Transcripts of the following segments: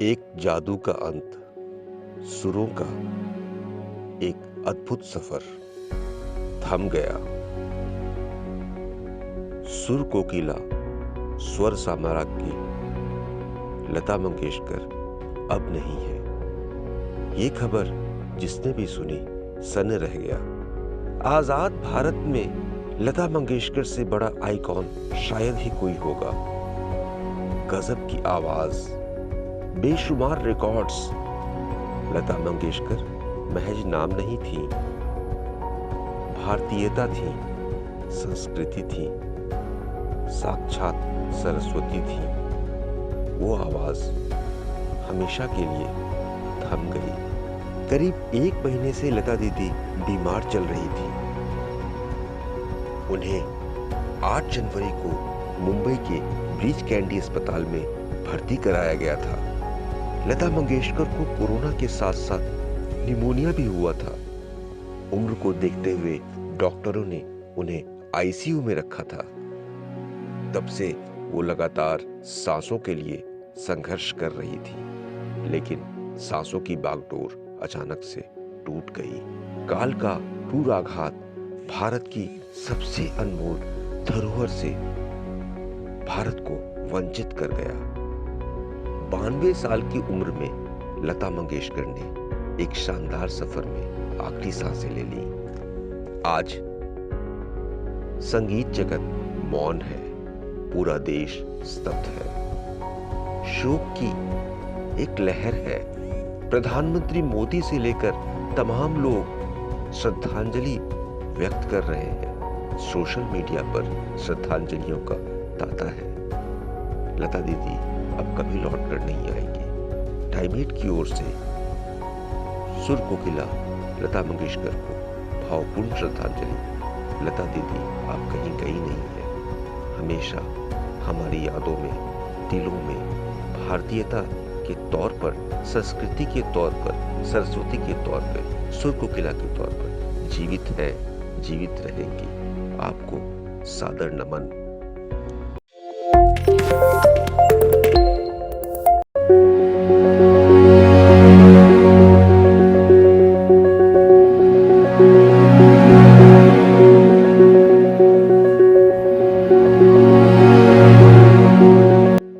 एक जादू का अंत, सुरों का एक अद्भुत सफर थम गया। सुर कोकिला, स्वर साम्राज्ञ की लता मंगेशकर अब नहीं है। ये खबर जिसने भी सुनी सन्न रह गया। आजाद भारत में लता मंगेशकर से बड़ा आइकॉन शायद ही कोई होगा। गजब की आवाज, बेशुमार रिकॉर्ड्स। लता मंगेशकर महज नाम नहीं थी, भारतीयता थी, संस्कृति थी, साक्षात सरस्वती थी। वो आवाज हमेशा के लिए थम गई। करीब 1 महीने से लता दीदी बीमार चल रही थी। उन्हें 8 जनवरी को मुंबई के ब्रीच कैंडी अस्पताल में भर्ती कराया गया था। लता मंगेशकर को कोरोना के साथ साथ निमोनिया भी हुआ था। उम्र को देखते हुए डॉक्टरों ने उन्हें आईसीयू में रखा था। तब से वो लगातार सांसों के लिए संघर्ष कर रही थी, लेकिन सांसों की बागडोर अचानक से टूट गई। काल का क्रूर आघात भारत की सबसे अनमोल धरोहर से भारत को वंचित कर गया। 92 साल की उम्र में लता मंगेशकर ने एक शानदार सफर में आखिरी सांसें ले ली। आज संगीत जगत मौन है, पूरा देश स्तब्ध है। शोक की एक लहर है। प्रधानमंत्री मोदी से लेकर तमाम लोग श्रद्धांजलि व्यक्त कर रहे हैं। सोशल मीडिया पर श्रद्धांजलियों का तांता है। लता दीदी अब कभी लौट कर नहीं आएंगी। टाइम 8 की ओर से सुर कोकिला लता मंगेशकर को भावपूर्ण श्रद्धांजलि। लता दीदी आप कहीं गई नहीं है। हमेशा हमारी यादों में, दिलों में भारतीयता के तौर पर, संस्कृति के तौर पर, सरस्वती के तौर पर, सुर कोकिला के तौर पर जीवित है, जीवित रहेंगी। आपको सादर नमन।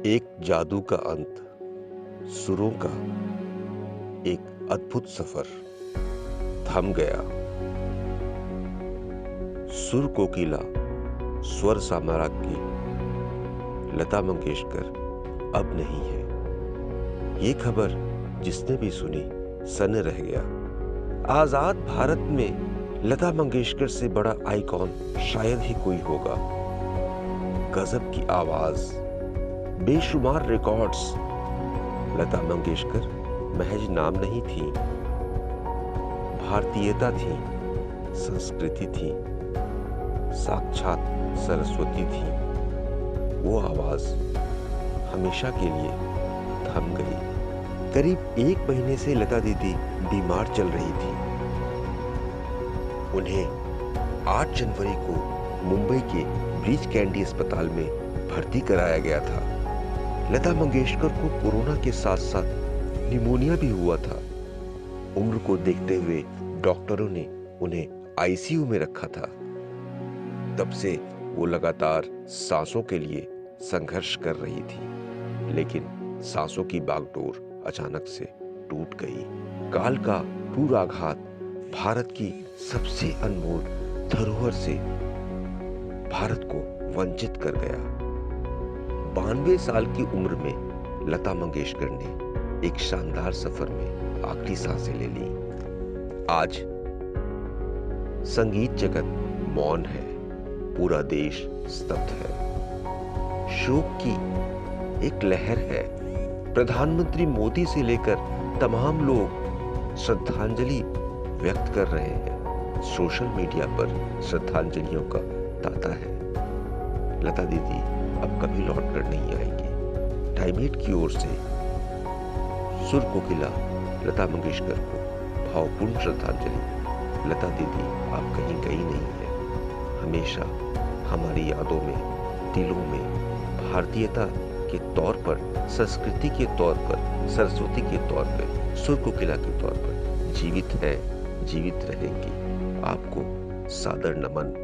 एक जादू का अंत, सुरों का एक अद्भुत सफर थम गया। सुर कोकिला, स्वर साम्राज्ञ की लता मंगेशकर अब नहीं है। ये खबर जिसने भी सुनी सन्न रह गया। आजाद भारत में लता मंगेशकर से बड़ा आइकॉन शायद ही कोई होगा। गजब की आवाज, बेशुमार रिकॉर्ड्स। लता मंगेशकर महज नाम नहीं थी, भारतीयता थी, संस्कृति थी, साक्षात सरस्वती थी। वो आवाज हमेशा के लिए थम गई। करीब 1 महीने से लता दीदी बीमार चल रही थी। उन्हें 8 जनवरी को मुंबई के ब्रीच कैंडी अस्पताल में भर्ती कराया गया था। लता मंगेशकर को कोरोना के साथ साथ निमोनिया भी हुआ था। उम्र को देखते हुए डॉक्टरों ने उन्हें आईसीयू में रखा था। तब से वो लगातार सांसों के लिए संघर्ष कर रही थी, लेकिन सांसों की बागडोर अचानक से टूट गई। काल का क्रूर आघात भारत की सबसे अनमोल धरोहर से भारत को वंचित कर गया। 92 साल की उम्र में लता मंगेशकर ने एक शानदार सफर में आखिरी सांसें ले ली। आज संगीत जगत मौन है, पूरा देश स्तब्ध है। शोक की एक लहर है। प्रधानमंत्री मोदी से लेकर तमाम लोग श्रद्धांजलि व्यक्त कर रहे हैं। सोशल मीडिया पर श्रद्धांजलियों का तांता है। लता दीदी अब कभी लौट कर नहीं आएंगी। टाइम 8 की ओर से सुर कोकिला लता मंगेशकर को भावपूर्ण श्रद्धांजलि। लता दीदी आप कहीं गई नहीं है, हमेशा हमारी यादों में, दिलों में भारतीयता के तौर पर, संस्कृति के तौर पर, सरस्वती के तौर पर, सुर कोकिला के तौर पर जीवित है, जीवित रहेंगी। आपको सादर नमन।